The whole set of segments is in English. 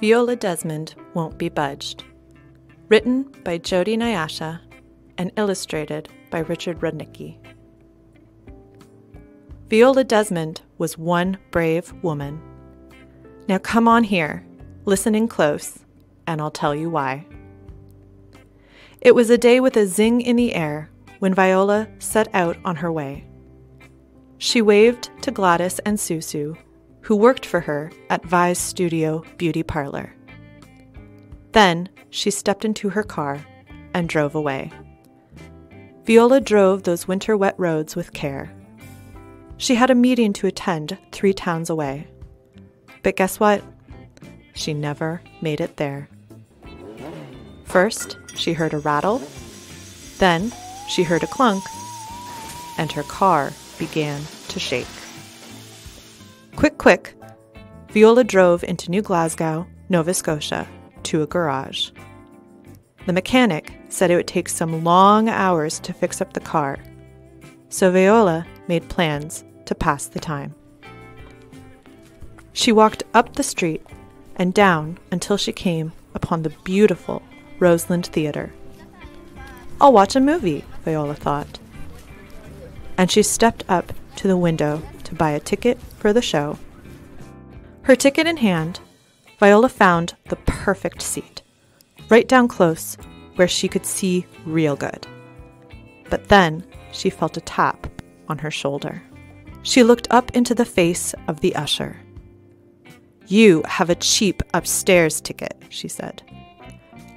Viola Desmond Won't Be Budged. Written by Jody and illustrated by Richard Rudnicki. Viola Desmond was one brave woman. Now come on here, listening close, and I'll tell you why. It was a day with a zing in the air when Viola set out on her way. She waved to Gladys and Susu, who worked for her at Vi's studio beauty parlor. Then she stepped into her car and drove away. Viola drove those winter wet roads with care. She had a meeting to attend 3 towns away. But guess what? She never made it there. First, she heard a rattle. Then, she heard a clunk, and her car began to shake. Quick, Viola drove into New Glasgow, Nova Scotia, to a garage. The mechanic said it would take some long hours to fix up the car, so Viola made plans to pass the time. She walked up the street and down until she came upon the beautiful Roseland Theatre. I'll watch a movie, Viola thought. And she stepped up to the window to buy a ticket for the show. Her ticket in hand, Viola found the perfect seat, right down close where she could see real good. But then she felt a tap on her shoulder. She looked up into the face of the usher. "You have a cheap upstairs ticket," she said.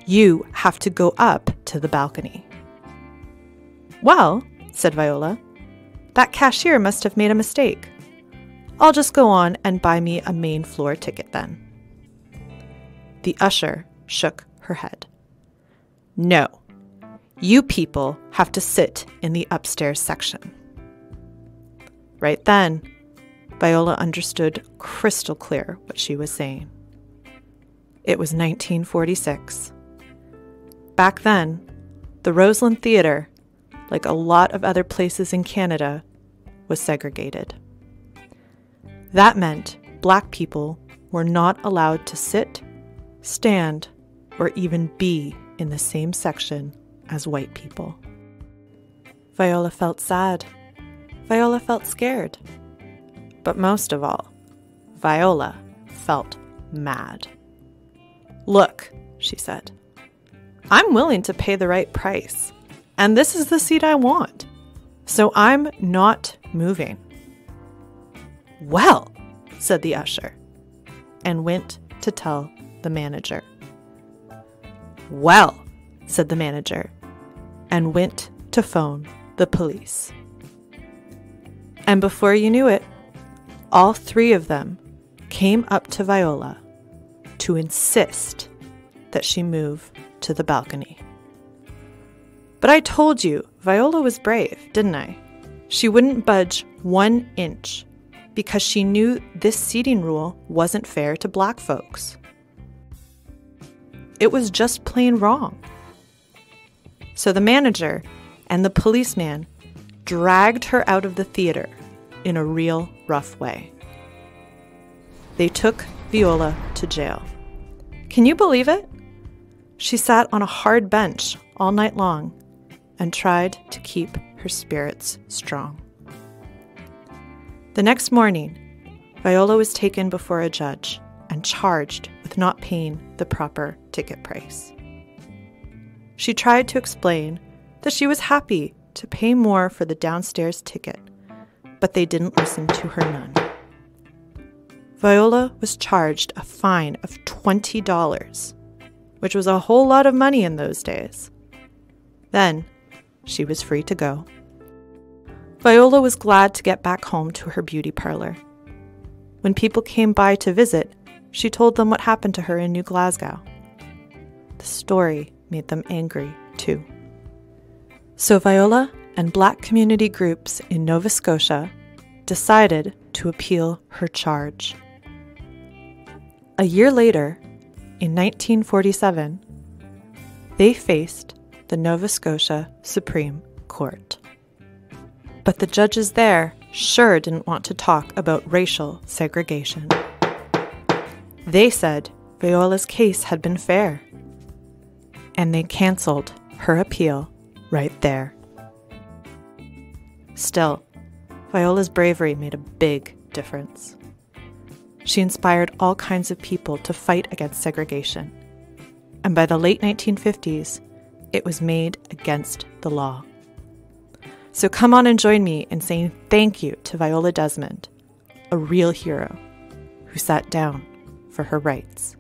"You have to go up to the balcony." "Well," said Viola, "that cashier must have made a mistake. I'll just go on and buy me a main floor ticket then." The usher shook her head. "No, you people have to sit in the upstairs section." Right then, Viola understood crystal clear what she was saying. It was 1946. Back then, the Roseland Theatre, like a lot of other places in Canada, was segregated. That meant Black people were not allowed to sit, stand, or even be in the same section as white people. Viola felt sad. Viola felt scared. But most of all, Viola felt mad. "Look," she said, "I'm willing to pay the right price, and this is the seat I want, so I'm not moving." "Well," said the usher, and went to tell the manager. "Well," said the manager, and went to phone the police. And before you knew it, all 3 of them came up to Viola to insist that she move to the balcony. But I told you Viola was brave, didn't I? She wouldn't budge 1 inch because she knew this seating rule wasn't fair to Black folks. It was just plain wrong. So the manager and the policeman dragged her out of the theater in a real rough way. They took Viola to jail. Can you believe it? She sat on a hard bench all night long and tried to keep her spirits strong. The next morning, Viola was taken before a judge and charged with not paying the proper ticket price. She tried to explain that she was happy to pay more for the downstairs ticket, but they didn't listen to her none. Viola was charged a fine of $20, which was a whole lot of money in those days. Then, she was free to go. Viola was glad to get back home to her beauty parlor. When people came by to visit, she told them what happened to her in New Glasgow. The story made them angry, too. So Viola and Black community groups in Nova Scotia decided to appeal her charge. A year later, in 1947, they faced the Nova Scotia Supreme Court. But the judges there sure didn't want to talk about racial segregation. They said Viola's case had been fair, and they canceled her appeal right there. Still, Viola's bravery made a big difference. She inspired all kinds of people to fight against segregation, and by the late 1950s, it was made against the law. So come on and join me in saying thank you to Viola Desmond, a real hero who sat down for her rights.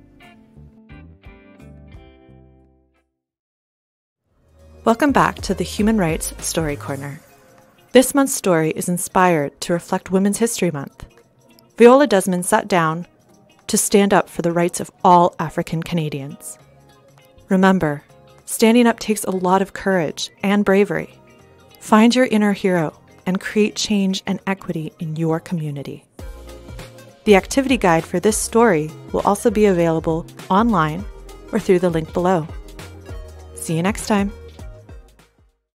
Welcome back to the Human Rights Story Corner. This month's story is inspired to reflect Women's History Month. Viola Desmond sat down to stand up for the rights of all African Canadians. Remember, standing up takes a lot of courage and bravery. Find your inner hero and create change and equity in your community. The activity guide for this story will also be available online or through the link below. See you next time.